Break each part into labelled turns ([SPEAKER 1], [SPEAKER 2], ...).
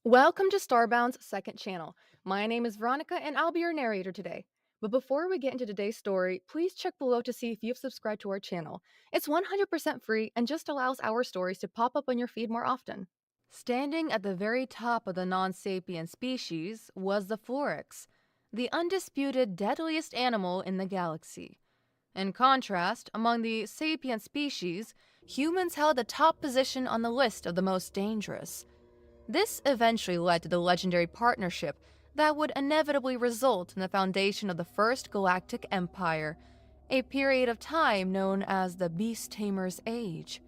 [SPEAKER 1] Welcome to Starbound's second channel. My name is Veronica and I'll be your narrator today. But before we get into today's story, please check below to see if you've subscribed to our channel. It's 100% free and just allows our stories to pop up on your feed more often. Standing at the very top of the non-sapient species was the Phloryx, the undisputed deadliest animal in the galaxy. In contrast, among the sapient species, humans held the top position on the list of the most dangerous. This eventually led to the legendary partnership that would inevitably result in the foundation of the First Galactic Empire, a period of time known as the Beast Tamer's Age.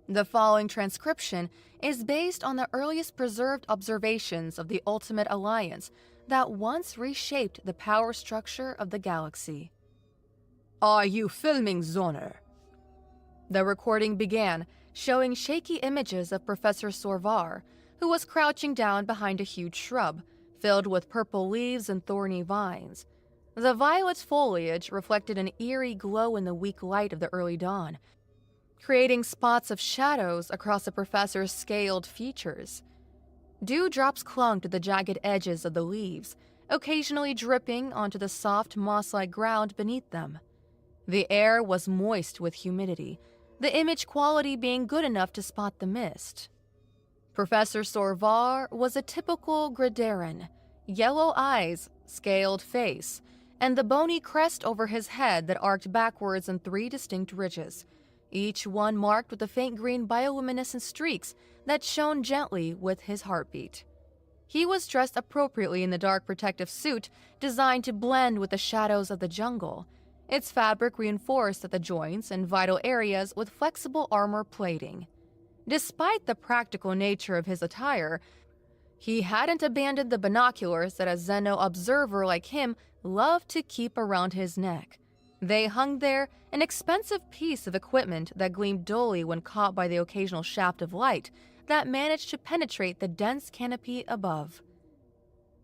[SPEAKER 1] The following transcription is based on the earliest preserved observations of the Ultimate Alliance that once reshaped the power structure of the galaxy. "Are you filming, Zoner?" The recording began, showing shaky images of Professor Sorvar, who was crouching down behind a huge shrub, filled with purple leaves and thorny vines. The violet foliage reflected an eerie glow in the weak light of the early dawn, creating spots of shadows across the professor's scaled features. Dewdrops clung to the jagged edges of the leaves, occasionally dripping onto the soft moss-like ground beneath them. The air was moist with humidity, the image quality being good enough to spot the mist. Professor Sorvar was a typical Gridaran: yellow eyes, scaled face, and the bony crest over his head that arced backwards in three distinct ridges, each one marked with the faint green bioluminescent streaks that shone gently with his heartbeat. He was dressed appropriately in the dark protective suit designed to blend with the shadows of the jungle, its fabric reinforced at the joints and vital areas with flexible armor plating. Despite the practical nature of his attire, he hadn't abandoned the binoculars that a Xeno observer like him loved to keep around his neck. They hung there, an expensive piece of equipment that gleamed dully when caught by the occasional shaft of light that managed to penetrate the dense canopy above.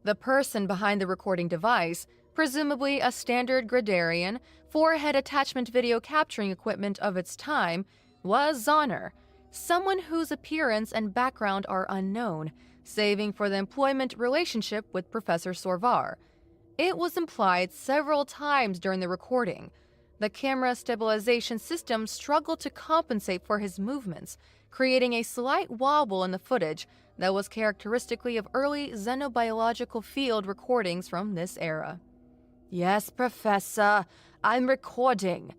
[SPEAKER 1] The person behind the recording device, presumably a standard Gridarian, forehead attachment video capturing equipment of its time, was Zoner, someone whose appearance and background are unknown, saving for the employment relationship with Professor Sorvar. It was implied several times during the recording. The camera stabilization system struggled to compensate for his movements, creating a slight wobble in the footage that was characteristically of early xenobiological field recordings from this era. "Yes, Professor, I'm recording,"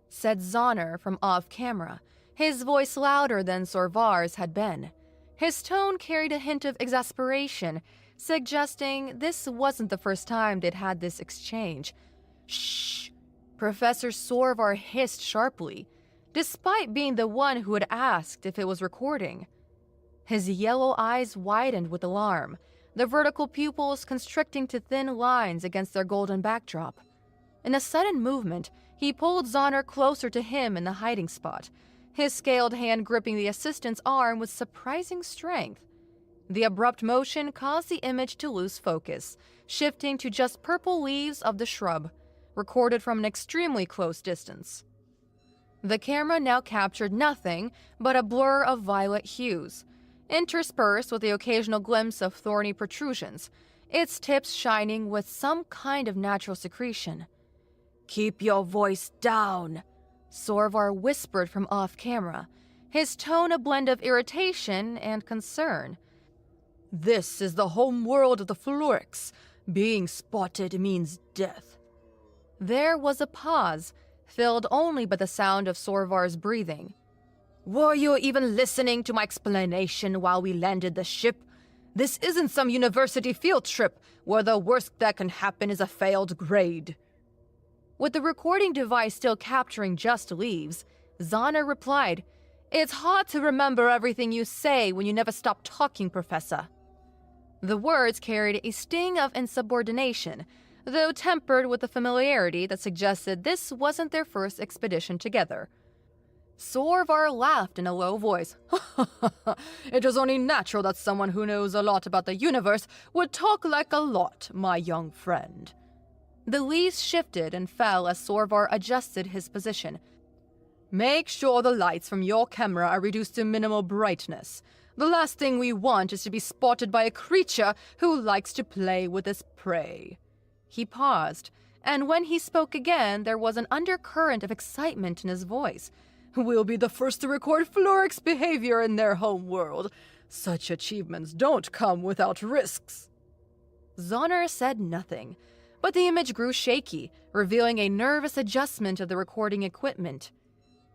[SPEAKER 1] said Zoner from off-camera, his voice louder than Sorvar's had been. His tone carried a hint of exasperation, suggesting this wasn't the first time they'd had this exchange. "Shh!" Professor Sorvar hissed sharply, despite being the one who had asked if it was recording. His yellow eyes widened with alarm, the vertical pupils constricting to thin lines against their golden backdrop. In a sudden movement, he pulled Zoner closer to him in the hiding spot, his scaled hand gripping the assistant's arm with surprising strength. The abrupt motion caused the image to lose focus, shifting to just purple leaves of the shrub, recorded from an extremely close distance. The camera now captured nothing but a blur of violet hues, interspersed with the occasional glimpse of thorny protrusions, its tips shining with some kind of natural secretion. "Keep your voice down," Sorvar whispered from off-camera, his tone a blend of irritation and concern. "This is the home world of the Phloryx. Being spotted means death." There was a pause, filled only by the sound of Sorvar's breathing. "Were you even listening to my explanation while we landed the ship? This isn't some university field trip where the worst that can happen is a failed grade." With the recording device still capturing just leaves, Zoner replied, "It's hard to remember everything you say when you never stop talking, Professor." The words carried a sting of insubordination, though tempered with a familiarity that suggested this wasn't their first expedition together. Sorvar laughed in a low voice. "It is only natural that someone who knows a lot about the universe would talk like a lot, my young friend." The leaves shifted and fell as Sorvar adjusted his position. "Make sure the lights from your camera are reduced to minimal brightness. The last thing we want is to be spotted by a creature who likes to play with his prey." He paused, and when he spoke again, there was an undercurrent of excitement in his voice. "We'll be the first to record Florix behavior in their home world. Such achievements don't come without risks." Zahner said nothing, but the image grew shaky, revealing a nervous adjustment of the recording equipment.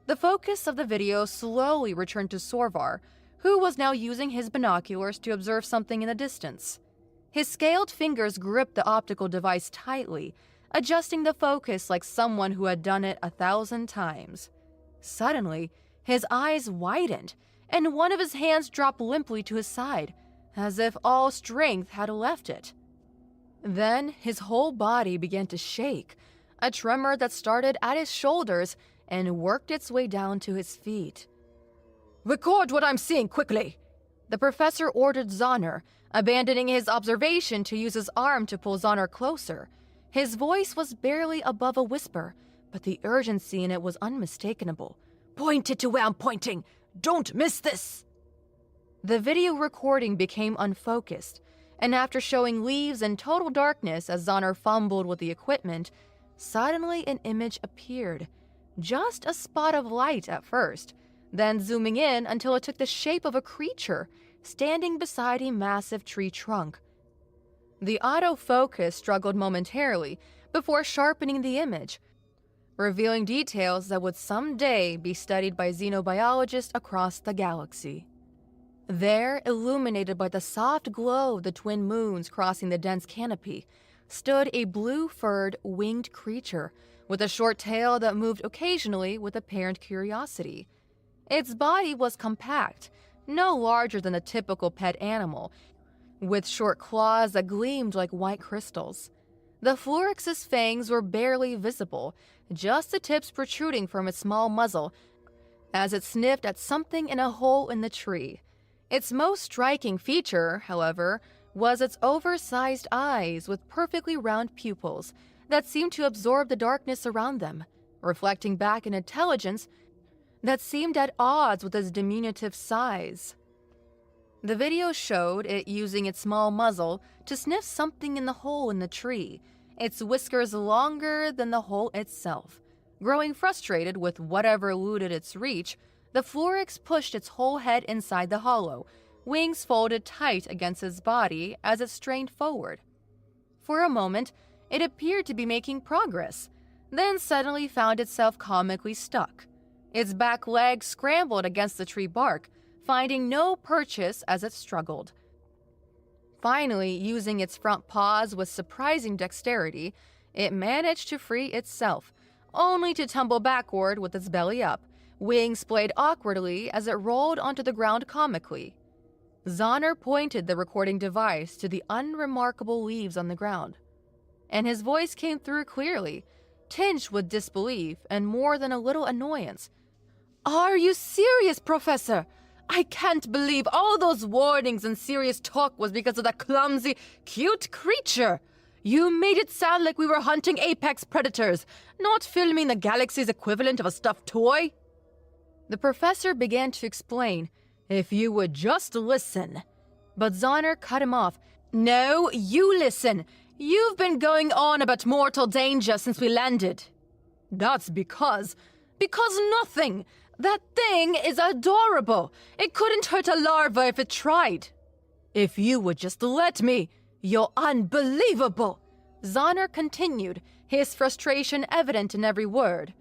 [SPEAKER 1] The focus of the video slowly returned to Sorvar, who was now using his binoculars to observe something in the distance. His scaled fingers gripped the optical device tightly, adjusting the focus like someone who had done it 1,000 times. Suddenly, his eyes widened, and one of his hands dropped limply to his side, as if all strength had left it. Then his whole body began to shake, a tremor that started at his shoulders and worked its way down to his feet. "Record what I'm seeing quickly," the professor ordered Zahner, abandoning his observation to use his arm to pull Zahner closer. His voice was barely above a whisper, but the urgency in it was unmistakable. "Point it to where I'm pointing! Don't miss this!" The video recording became unfocused, and after showing leaves in total darkness as Zahner fumbled with the equipment, suddenly an image appeared. Just a spot of light at first, then zooming in until it took the shape of a creature standing beside a massive tree trunk. The autofocus struggled momentarily before sharpening the image, revealing details that would someday be studied by xenobiologists across the galaxy. There, illuminated by the soft glow of the twin moons crossing the dense canopy, stood a blue-furred, winged creature with a short tail that moved occasionally with apparent curiosity. Its body was compact, no larger than a typical pet animal, with short claws that gleamed like white crystals. The Florix's fangs were barely visible, just the tips protruding from its small muzzle as it sniffed at something in a hole in the tree. Its most striking feature, however, was its oversized eyes with perfectly round pupils that seemed to absorb the darkness around them, reflecting back an intelligence that seemed at odds with its diminutive size. The video showed it using its small muzzle to sniff something in the hole in the tree, its whiskers longer than the hole itself. Growing frustrated with whatever eluded its reach, the Florix pushed its whole head inside the hollow, wings folded tight against its body as it strained forward. For a moment, it appeared to be making progress, then suddenly found itself comically stuck. Its back legs scrambled against the tree bark, finding no purchase as it struggled. Finally, using its front paws with surprising dexterity, it managed to free itself, only to tumble backward with its belly up, wings splayed awkwardly as it rolled onto the ground comically. Zahner pointed the recording device to the unremarkable leaves on the ground, and his voice came through clearly, tinged with disbelief and more than a little annoyance. "Are you serious, Professor? I can't believe all those warnings and serious talk was because of that clumsy, cute creature. You made it sound like we were hunting apex predators, not filming the galaxy's equivalent of a stuffed toy." The professor began to explain, "If you would just listen." But Zahner cut him off. "No, you listen. You've been going on about mortal danger since we landed." "That's because nothing. That thing is adorable. It couldn't hurt a larva if it tried." "If you would just let me. You're unbelievable," Zahner continued, his frustration evident in every word.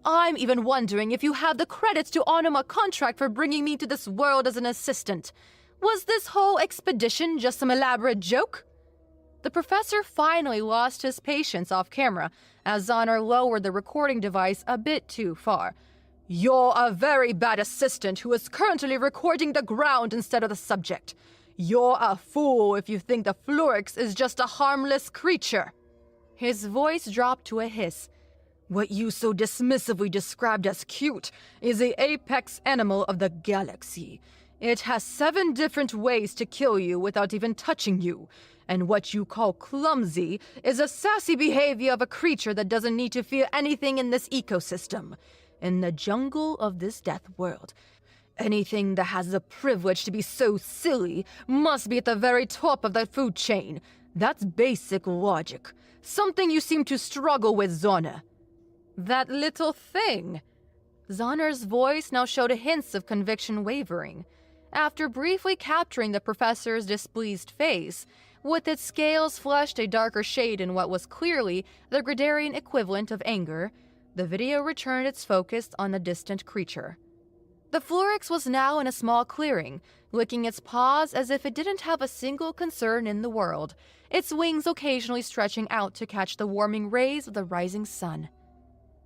[SPEAKER 1] "I'm even wondering if you have the credits to honor my contract for bringing me to this world as an assistant. Was this whole expedition just some elaborate joke?" The professor finally lost his patience off camera as Zahner lowered the recording device a bit too far. "You're a very bad assistant who is currently recording the ground instead of the subject. You're a fool if you think the Florix is just a harmless creature." His voice dropped to a hiss. "What you so dismissively described as cute is the apex animal of the galaxy. It has 7 different ways to kill you without even touching you, and what you call clumsy is a sassy behavior of a creature that doesn't need to feel anything in this ecosystem. In the jungle of this death world, Anything that has the privilege to be so silly must be at the very top of the food chain. That's basic logic. Something you seem to struggle with, Zona. That little thing. Zonner's voice now showed hints of conviction wavering. After briefly capturing the professor's displeased face, with its scales flushed a darker shade in what was clearly the Gridarian equivalent of anger, the video returned its focus on the distant creature. The Florix was now in a small clearing, licking its paws as if it didn't have a single concern in the world, its wings occasionally stretching out to catch the warming rays of the rising sun.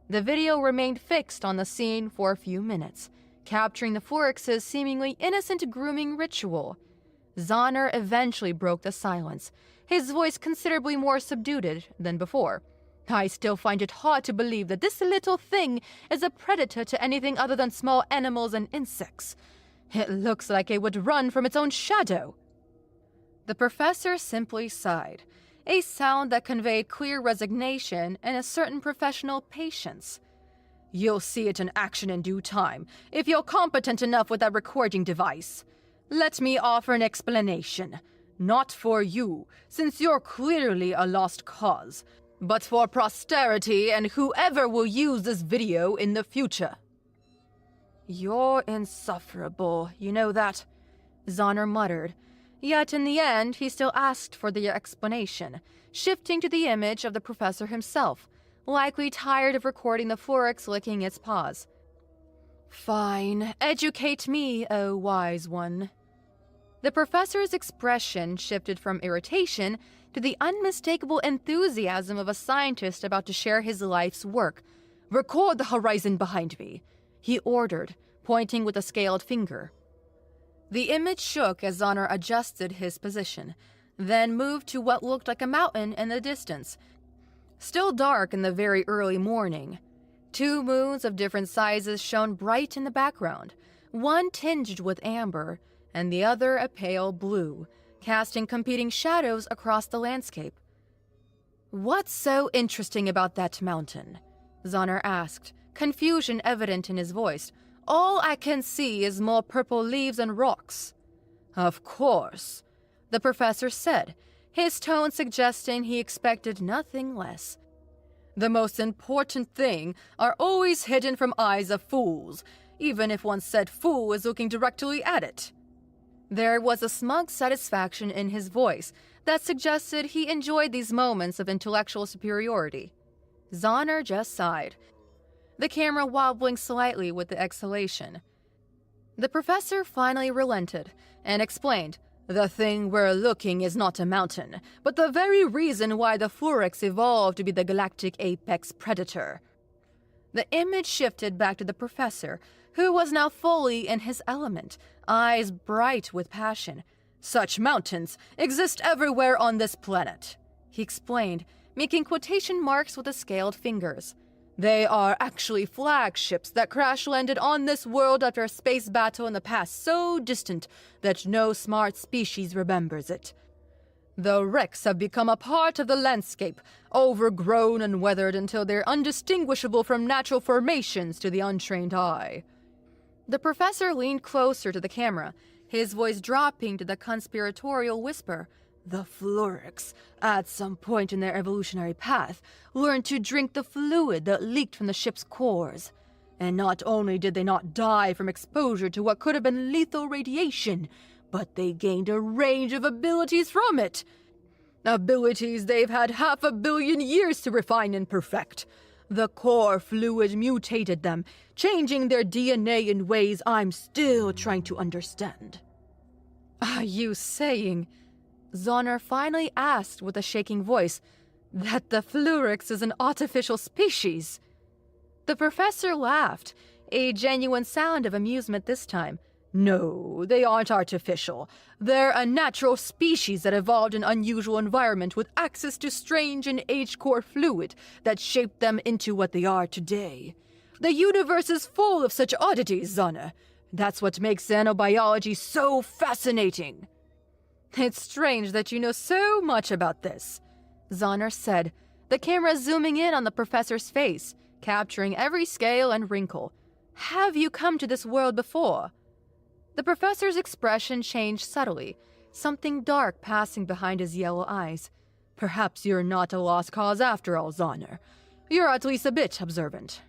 [SPEAKER 1] The video remained fixed on the scene for a few minutes, capturing the Florix's seemingly innocent grooming ritual. Zonner eventually broke the silence, his voice considerably more subdued than before. I still find it hard to believe that this little thing is a predator to anything other than small animals and insects. It looks like it would run from its own shadow. The professor simply sighed, a sound that conveyed clear resignation and a certain professional patience. You'll see it in action in due time, if you're competent enough with that recording device. Let me offer an explanation. Not for you, since you're clearly a lost cause, but for posterity and whoever will use this video in the future. You're insufferable, you know that? Zonner muttered. Yet in the end, he still asked for the explanation, shifting to the image of the professor himself, likely tired of recording the Florix licking its paws. Fine, educate me, O wise one. The professor's expression shifted from irritation to the unmistakable enthusiasm of a scientist about to share his life's work. Record the horizon behind me, he ordered, pointing with a scaled finger. The image shook as Zonner adjusted his position, then moved to what looked like a mountain in the distance. Still dark in the very early morning. 2 moons of different sizes shone bright in the background, one tinged with amber, and the other a pale blue, casting competing shadows across the landscape. What's so interesting about that mountain? Zonner asked, confusion evident in his voice. All I can see is more purple leaves and rocks. Of course, the professor said, his tone suggesting he expected nothing less. The most important thing are always hidden from eyes of fools, even if one said fool is looking directly at it. There was a smug satisfaction in his voice that suggested he enjoyed these moments of intellectual superiority. Zonner just sighed, the camera wobbling slightly with the exhalation. The professor finally relented and explained, the thing we're looking is not a mountain, but the very reason why the Florix evolved to be the galactic apex predator. The image shifted back to the professor, who was now fully in his element, eyes bright with passion. Such mountains exist everywhere on this planet, he explained, making quotation marks with the scaled fingers. They are actually flagships that crash-landed on this world after a space battle in the past so distant that no smart species remembers it. The wrecks have become a part of the landscape, overgrown and weathered until they're undistinguishable from natural formations to the untrained eye. The professor leaned closer to the camera, his voice dropping to the conspiratorial whisper. The Florix, at some point in their evolutionary path, learned to drink the fluid that leaked from the ship's cores. And not only did they not die from exposure to what could have been lethal radiation, but they gained a range of abilities from it. Abilities they've had 500 million years to refine and perfect. The core fluid mutated them, changing their DNA in ways I'm still trying to understand. Are you saying, Zonner finally asked with a shaking voice, that the Florix is an artificial species? The professor laughed, a genuine sound of amusement this time. No, they aren't artificial. They're a natural species that evolved in an unusual environment with access to strange and age-core fluid that shaped them into what they are today. The universe is full of such oddities, Zonner. That's what makes xenobiology so fascinating. It's strange that you know so much about this, Zonner said, the camera zooming in on the professor's face, capturing every scale and wrinkle. Have you come to this world before? The professor's expression changed subtly, something dark passing behind his yellow eyes. "Perhaps you're not a lost cause after all, Zoner. You're at least a bit observant."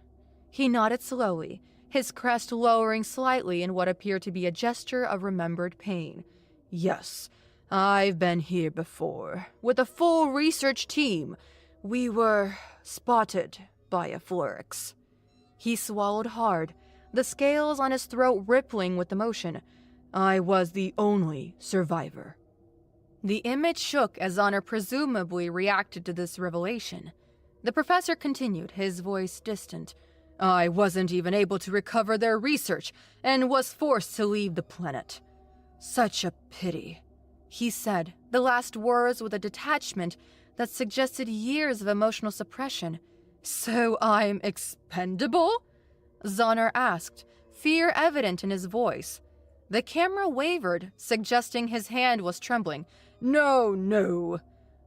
[SPEAKER 1] He nodded slowly, his crest lowering slightly in what appeared to be a gesture of remembered pain. "Yes, I've been here before, with a full research team. We were spotted by a Florix." He swallowed hard, the scales on his throat rippling with emotion. "I was the only survivor." The image shook as Honor presumably reacted to this revelation. The professor continued, his voice distant. "I wasn't even able to recover their research and was forced to leave the planet. Such a pity," he said, the last words with a detachment that suggested years of emotional suppression. "So I'm expendable?" Zoner asked, fear evident in his voice. The camera wavered, suggesting his hand was trembling. "No, no,"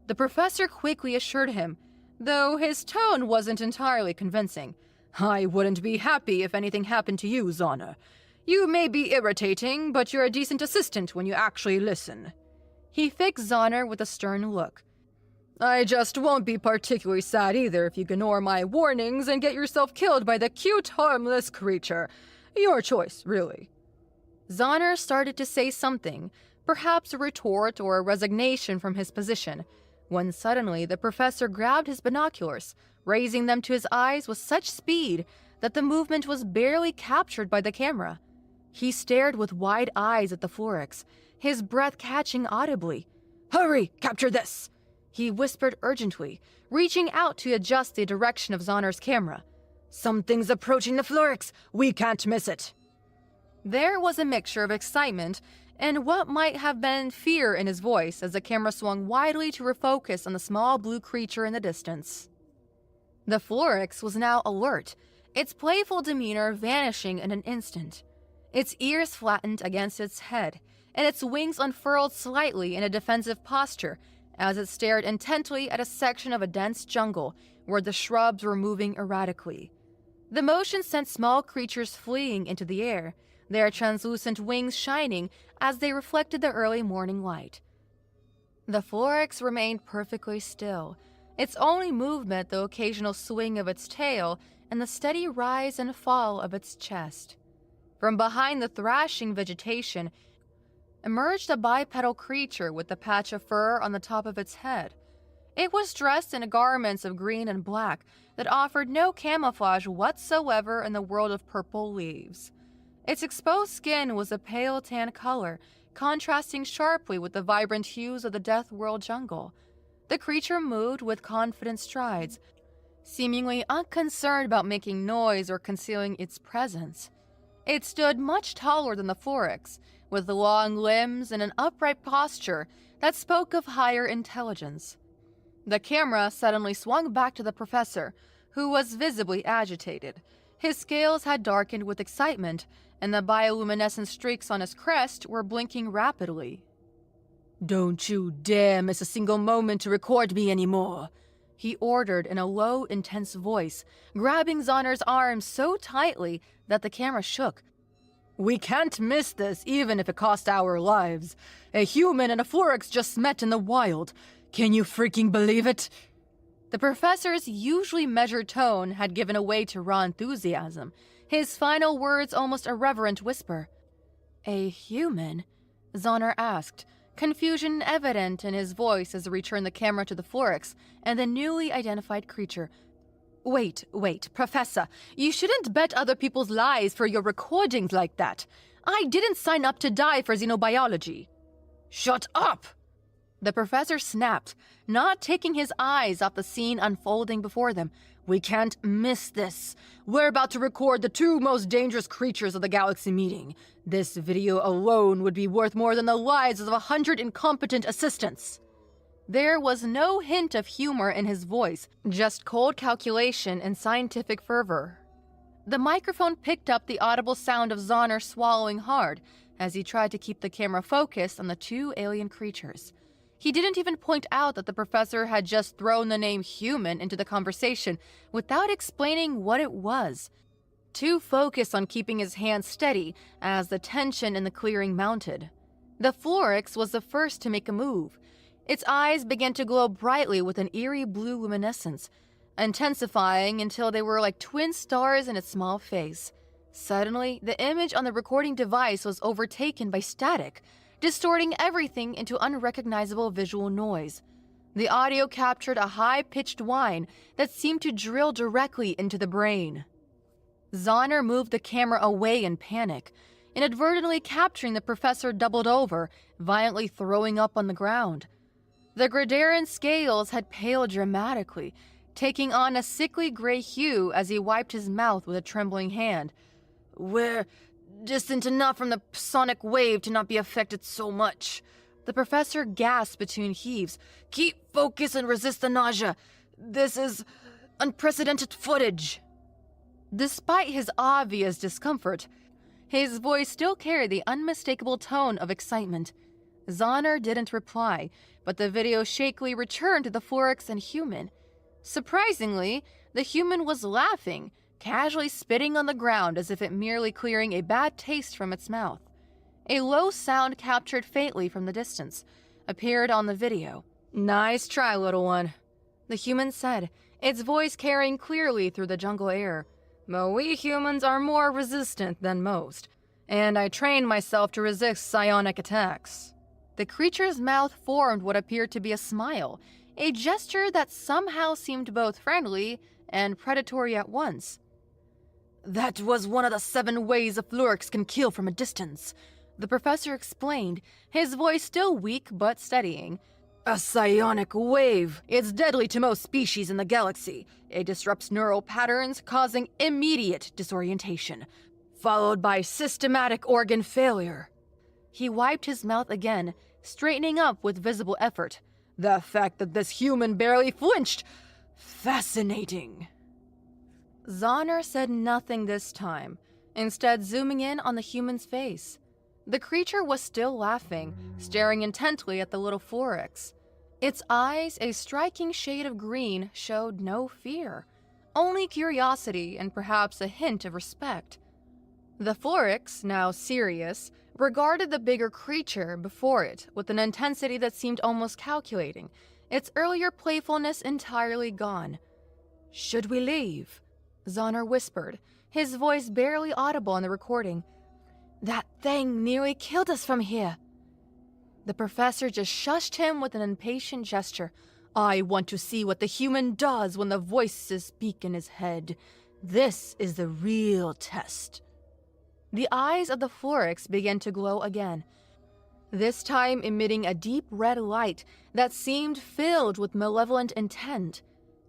[SPEAKER 1] the professor quickly assured him, though his tone wasn't entirely convincing. "I wouldn't be happy if anything happened to you, Zoner. You may be irritating, but you're a decent assistant when you actually listen." He fixed Zoner with a stern look. "I just won't be particularly sad either if you ignore my warnings and get yourself killed by the cute, harmless creature. Your choice, really." Zoner started to say something, perhaps a retort or a resignation from his position, when suddenly the professor grabbed his binoculars, raising them to his eyes with such speed that the movement was barely captured by the camera. He stared with wide eyes at the Florix, his breath catching audibly. "Hurry, capture this!" he whispered urgently, reaching out to adjust the direction of Zoner's camera. "Something's approaching the Florix! We can't miss it!" There was a mixture of excitement and what might have been fear in his voice as the camera swung widely to refocus on the small blue creature in the distance. The Florix was now alert, its playful demeanor vanishing in an instant. Its ears flattened against its head, and its wings unfurled slightly in a defensive posture as it stared intently at a section of a dense jungle where the shrubs were moving erratically. The motion sent small creatures fleeing into the air, their translucent wings shining as they reflected the early morning light. The Florix remained perfectly still, its only movement the occasional swing of its tail and the steady rise and fall of its chest. From behind the thrashing vegetation emerged a bipedal creature with a patch of fur on the top of its head. It was dressed in garments of green and black that offered no camouflage whatsoever in the world of purple leaves. Its exposed skin was a pale tan color, contrasting sharply with the vibrant hues of the Death World jungle. The creature moved with confident strides, seemingly unconcerned about making noise or concealing its presence. It stood much taller than the Florix, with long limbs and an upright posture that spoke of higher intelligence. The camera suddenly swung back to the professor, who was visibly agitated. His scales had darkened with excitement, and the bioluminescent streaks on his crest were blinking rapidly. "Don't you dare miss a single moment to record me anymore," he ordered in a low, intense voice, grabbing Zoner's arm so tightly that the camera shook. "We can't miss this, even if it cost our lives. A human and a Florix just met in the wild. Can you freaking believe it?" The professor's usually measured tone had given way to raw enthusiasm, his final words almost a reverent whisper. "A human?" Zoner asked, confusion evident in his voice as he returned the camera to the Florix and the newly identified creature. Wait, Professor, you shouldn't bet other people's lives for your recordings like that. I didn't sign up to die for xenobiology." "Shut up!" the professor snapped, not taking his eyes off the scene unfolding before them. "We can't miss this. We're about to record the two most dangerous creatures of the galaxy meeting. This video alone would be worth more than the lives of 100 incompetent assistants." There was no hint of humor in his voice, just cold calculation and scientific fervor. The microphone picked up the audible sound of Zoner swallowing hard as he tried to keep the camera focused on the two alien creatures. He didn't even point out that the professor had just thrown the name human into the conversation without explaining what it was. too focused on keeping his hands steady as the tension in the clearing mounted. The Florix was the first to make a move. Its eyes began to glow brightly with an eerie blue luminescence, intensifying until they were like twin stars in its small face. Suddenly, the image on the recording device was overtaken by static, distorting everything into unrecognizable visual noise. The audio captured a high-pitched whine that seemed to drill directly into the brain. Zahner moved the camera away in panic. Inadvertently capturing the professor doubled over, violently throwing up on the ground. The Gradaran scales had paled dramatically, taking on a sickly gray hue as he wiped his mouth with a trembling hand. "We're distant enough from the sonic wave to not be affected so much." The professor gasped between heaves. "Keep focus and resist the nausea. This is unprecedented footage." Despite his obvious discomfort, his voice still carried the unmistakable tone of excitement. Zahner didn't reply, but the video shakily returned to the Florix and human. Surprisingly, the human was laughing, casually spitting on the ground as if it merely clearing a bad taste from its mouth. A low sound captured faintly from the distance appeared on the video. "Nice try, little one," the human said, its voice carrying clearly through the jungle air. "But we humans are more resistant than most, and I trained myself to resist psionic attacks." The creature's mouth formed what appeared to be a smile, a gesture that somehow seemed both friendly and predatory at once. "That was one of the 7 ways a Florix can kill from a distance," the professor explained, his voice still weak but steadying. "A psionic wave. It's deadly to most species in the galaxy. It disrupts neural patterns, causing immediate disorientation, followed by systematic organ failure." He wiped his mouth again, straightening up with visible effort. "The fact that this human barely flinched. Fascinating." Zahner said nothing this time, instead zooming in on the human's face. The creature was still laughing, staring intently at the little Florix. Its eyes, a striking shade of green, showed no fear, only curiosity and perhaps a hint of respect. The Florix, now serious, regarded the bigger creature before it with an intensity that seemed almost calculating, its earlier playfulness entirely gone. "Should we leave?" Zahner whispered, his voice barely audible in the recording. "That thing nearly killed us from here." The professor just shushed him with an impatient gesture. "I want to see what the human does when the voices speak in his head. This is the real test." The eyes of the Florix began to glow again, this time emitting a deep red light that seemed filled with malevolent intent.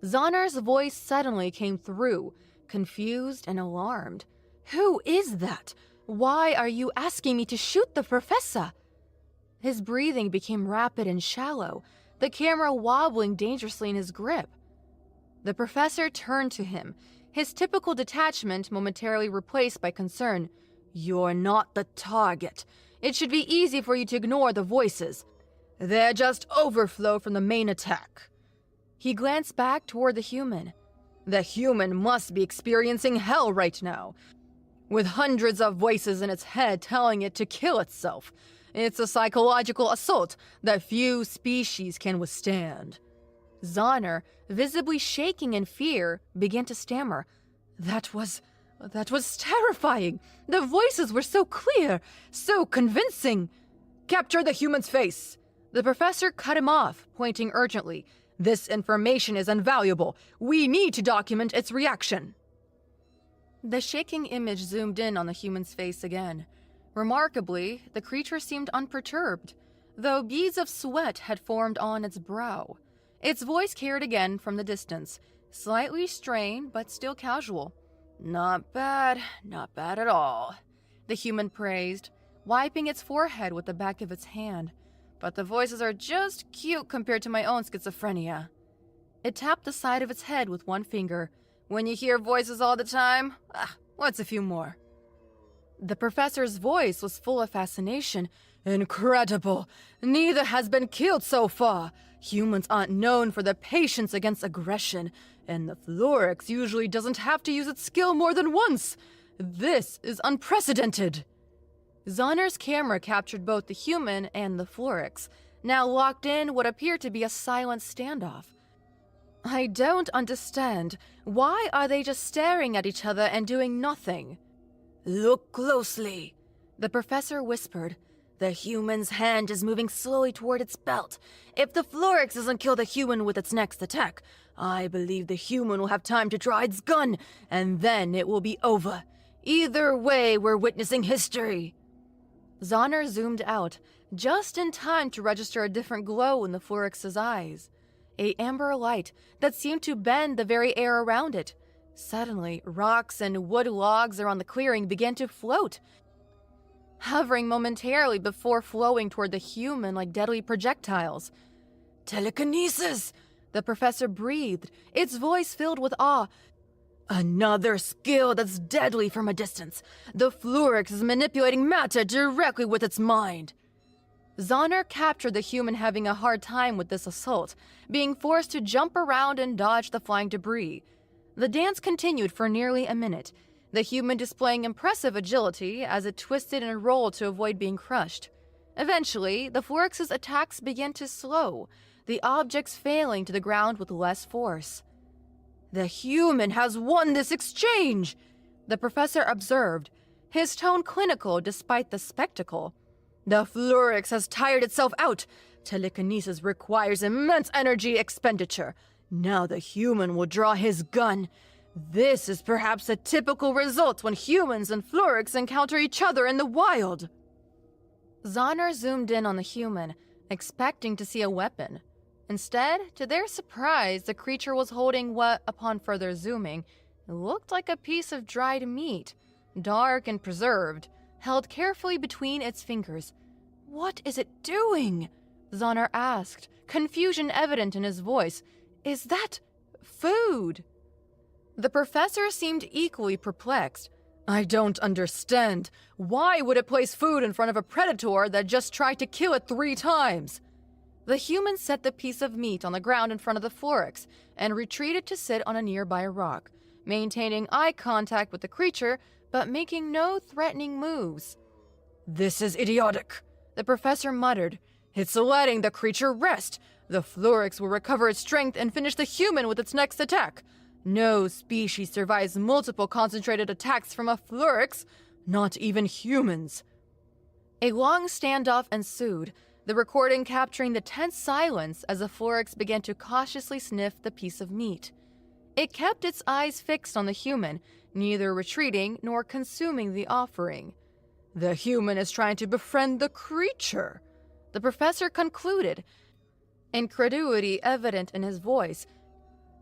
[SPEAKER 1] Zahner's voice suddenly came through, confused and alarmed. "Who is that? Why are you asking me to shoot the professor?" His breathing became rapid and shallow, the camera wobbling dangerously in his grip. The professor turned to him, his typical detachment momentarily replaced by concern. "You're not the target. It should be easy for you to ignore the voices. They're just overflow from the main attack." He glanced back toward the human. "The human must be experiencing hell right now, with hundreds of voices in its head telling it to kill itself. It's a psychological assault that few species can withstand." Zahner, visibly shaking in fear, began to stammer. That was terrifying. The voices were so clear, so convincing." "Capture the human's face." The professor cut him off, pointing urgently. "This information is invaluable. We need to document its reaction." The shaking image zoomed in on the human's face again. Remarkably, the creature seemed unperturbed, though beads of sweat had formed on its brow. Its voice carried again from the distance, slightly strained but still casual. Not bad at all," the human praised, wiping its forehead with the back of its hand. "But the voices are just cute compared to my own schizophrenia." It tapped the side of its head with one finger. "When you hear voices all the time, what's a few more?" The professor's voice was full of fascination. "Incredible! Neither has been killed so far. Humans aren't known for their patience against aggression, and the Florix usually doesn't have to use its skill more than once. This is unprecedented. Zonner's camera captured both the human and the Florix, now locked in what appeared to be a silent standoff. I don't understand. Why are they just staring at each other and doing nothing? Look closely, the professor whispered. The human's hand is moving slowly toward its belt. If the Florix doesn't kill the human with its next attack, I believe the human will have time to draw its gun, and then it will be over. Either way, we're witnessing history. Zonner zoomed out, just in time to register a different glow in the Florix's eyes. A amber light that seemed to bend the very air around it. Suddenly, rocks and wood logs around the clearing began to float, hovering momentarily before flowing toward the human like deadly projectiles. Telekinesis! The professor breathed, its voice filled with awe. Another skill that's deadly from a distance. The Florix is manipulating matter directly with its mind. Zonner captured the human having a hard time with this assault, being forced to jump around and dodge the flying debris. The dance continued for nearly a minute, the human displaying impressive agility as it twisted and rolled to avoid being crushed. Eventually, the Florix's attacks began to slow, the objects failing to the ground with less force. The human has won this exchange, the professor observed, his tone clinical despite the spectacle. The Florix has tired itself out. Telekinesis requires immense energy expenditure. Now the human will draw his gun. This is perhaps a typical result when humans and Florix encounter each other in the wild. Zonner zoomed in on the human, expecting to see a weapon. Instead, to their surprise, the creature was holding what, upon further zooming, looked like a piece of dried meat, dark and preserved, held carefully between its fingers. What is it doing? Zonner asked, confusion evident in his voice. Is that food? The professor seemed equally perplexed. I don't understand. Why would it place food in front of a predator that just tried to kill it 3 times? The human set the piece of meat on the ground in front of the Florix and retreated to sit on a nearby rock, maintaining eye contact with the creature but making no threatening moves. This is idiotic, the professor muttered. It's letting the creature rest. The Florix will recover its strength and finish the human with its next attack. No species survives multiple concentrated attacks from a Florix, not even humans. A long standoff ensued, the recording capturing the tense silence as the Florix began to cautiously sniff the piece of meat. It kept its eyes fixed on the human, neither retreating nor consuming the offering. The human is trying to befriend the creature, the professor concluded, incredulity evident in his voice.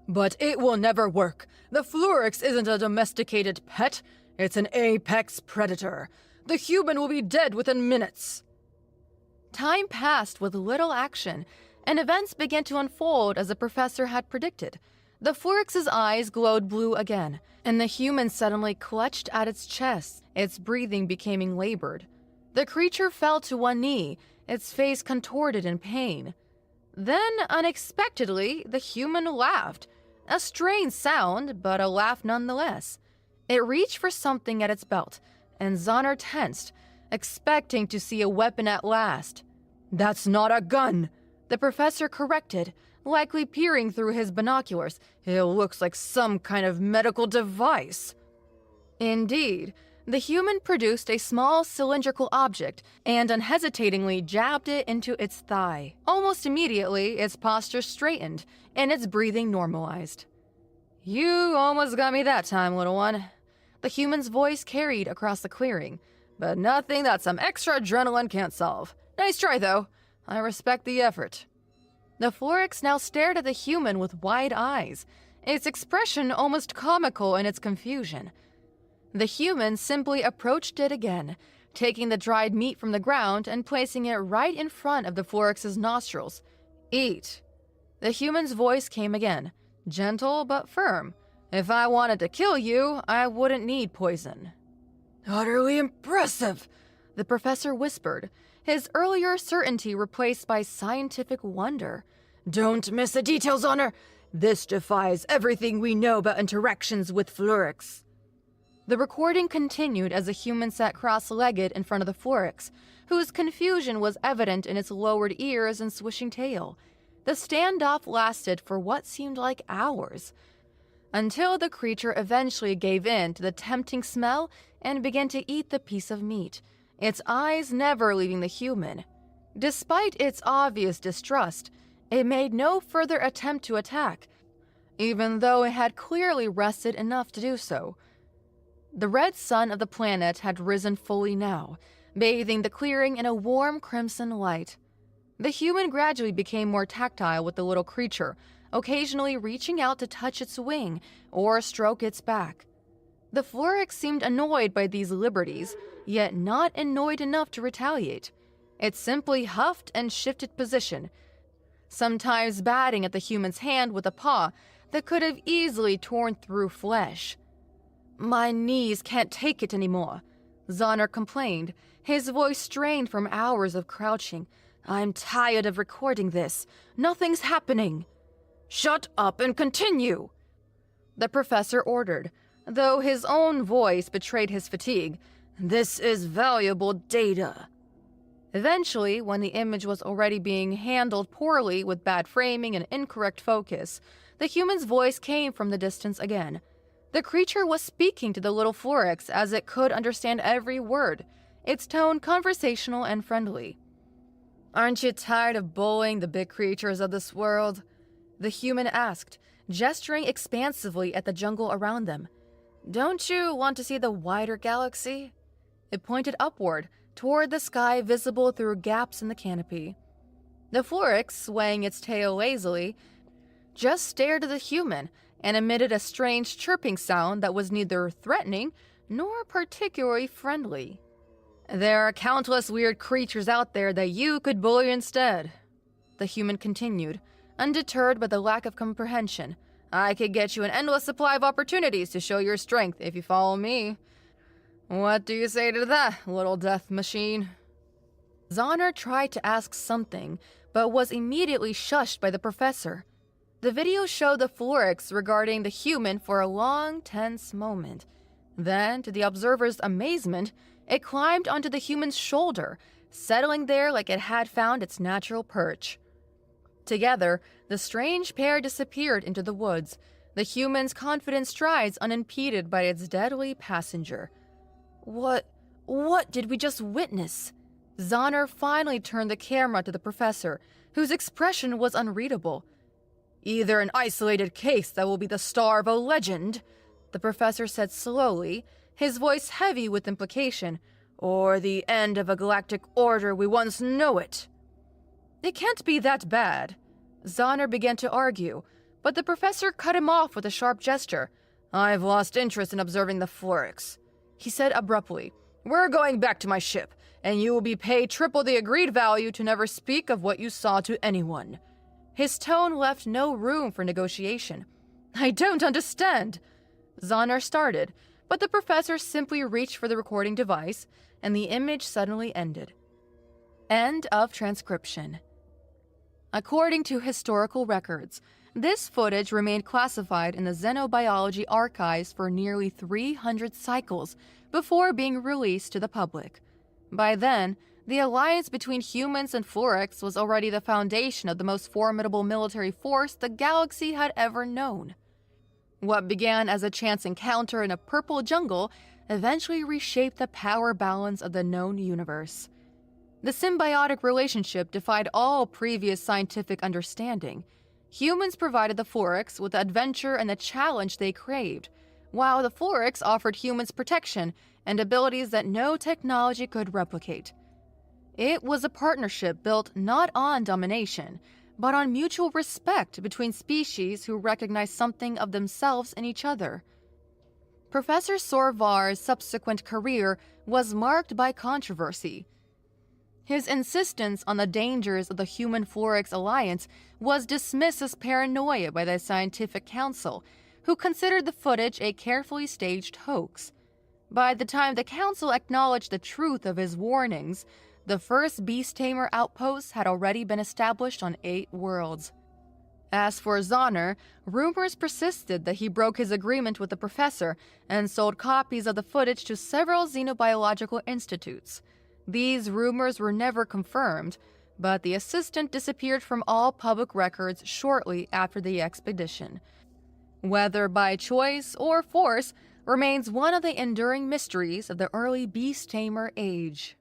[SPEAKER 1] But it will never work. The Florix isn't a domesticated pet. It's an apex predator. The human will be dead within minutes. Time passed with little action, and events began to unfold as the professor had predicted. The Florix's eyes glowed blue again, and the human suddenly clutched at its chest, its breathing becoming labored. The creature fell to one knee, its face contorted in pain. Then, unexpectedly, the human laughed. A strange sound, but a laugh nonetheless. It reached for something at its belt, and Zonner tensed, expecting to see a weapon at last. That's not a gun, the professor corrected, likely peering through his binoculars. It looks like some kind of medical device. Indeed, the human produced a small cylindrical object and unhesitatingly jabbed it into its thigh. Almost immediately, its posture straightened and its breathing normalized. You almost got me that time, little one. The human's voice carried across the clearing, but nothing that some extra adrenaline can't solve. Nice try, though. I respect the effort. The Florix now stared at the human with wide eyes, its expression almost comical in its confusion. The human simply approached it again, taking the dried meat from the ground and placing it right in front of the Florix's nostrils. Eat. The human's voice came again, gentle but firm. If I wanted to kill you, I wouldn't need poison. Utterly impressive, the professor whispered, his earlier certainty replaced by scientific wonder. Don't miss the details, Honor. This defies everything we know about interactions with Fluorix. The recording continued as the human sat cross-legged in front of the Fluorix, whose confusion was evident in its lowered ears and swishing tail. The standoff lasted for what seemed like hours, until the creature eventually gave in to the tempting smell and began to eat the piece of meat, its eyes never leaving the human. Despite its obvious distrust, it made no further attempt to attack, even though it had clearly rested enough to do so. The red sun of the planet had risen fully now, bathing the clearing in a warm crimson light. The human gradually became more tactile with the little creature, occasionally reaching out to touch its wing or stroke its back. The Fluorix seemed annoyed by these liberties, yet not annoyed enough to retaliate. It simply huffed and shifted position, sometimes batting at the human's hand with a paw that could have easily torn through flesh. "My knees can't take it anymore," Zahner complained, his voice strained from hours of crouching. "I'm tired of recording this. Nothing's happening." "Shut up and continue," the professor ordered, though his own voice betrayed his fatigue. "This is valuable data." Eventually, when the image was already being handled poorly with bad framing and incorrect focus, the human's voice came from the distance again. The creature was speaking to the little Fluorix as it could understand every word, its tone conversational and friendly. "Aren't you tired of bullying the big creatures of this world?" the human asked, gesturing expansively at the jungle around them. "Don't you want to see the wider galaxy?" It pointed upward, toward the sky visible through gaps in the canopy. The Fluorix, swaying its tail lazily, just stared at the human and emitted a strange chirping sound that was neither threatening nor particularly friendly. "There are countless weird creatures out there that you could bully instead," the human continued, undeterred by the lack of comprehension. "I could get you an endless supply of opportunities to show your strength if you follow me. What do you say to that, little death machine?" Zahner tried to ask something, but was immediately shushed by the professor. The video showed the Fluorix regarding the human for a long, tense moment. Then, to the observer's amazement, it climbed onto the human's shoulder, settling there like it had found its natural perch. Together, the strange pair disappeared into the woods, the human's confident strides unimpeded by its deadly passenger. What did we just witness? Zahner finally turned the camera to the professor, whose expression was unreadable. "Either an isolated case that will be the star of a legend," the professor said slowly, his voice heavy with implication, "or the end of a galactic order we once know it." "It can't be that bad," Zahner began to argue, but the professor cut him off with a sharp gesture. "I've lost interest in observing the Fluorix," he said abruptly. "We're going back to my ship, and you will be paid triple the agreed value to never speak of what you saw to anyone." His tone left no room for negotiation. "I don't understand," Zahner started, but the professor simply reached for the recording device, and the image suddenly ended. End of transcription. According to historical records, this footage remained classified in the Xenobiology archives for nearly 300 cycles before being released to the public. By then, the alliance between humans and Fluorix was already the foundation of the most formidable military force the galaxy had ever known. What began as a chance encounter in a purple jungle eventually reshaped the power balance of the known universe. The symbiotic relationship defied all previous scientific understanding. Humans provided the Fluorix with the adventure and the challenge they craved, while the Fluorix offered humans protection and abilities that no technology could replicate. It was a partnership built not on domination, but on mutual respect between species who recognized something of themselves in each other. Professor Sorvar's subsequent career was marked by controversy. His insistence on the dangers of the human-Fluorix alliance was dismissed as paranoia by the Scientific Council, who considered the footage a carefully staged hoax. By the time the Council acknowledged the truth of his warnings, the first beast tamer outpost had already been established on 8 worlds. As for Zahner, rumors persisted that he broke his agreement with the professor and sold copies of the footage to several xenobiological institutes. These rumors were never confirmed, but the assistant disappeared from all public records shortly after the expedition. Whether by choice or force, remains one of the enduring mysteries of the early beast tamer age.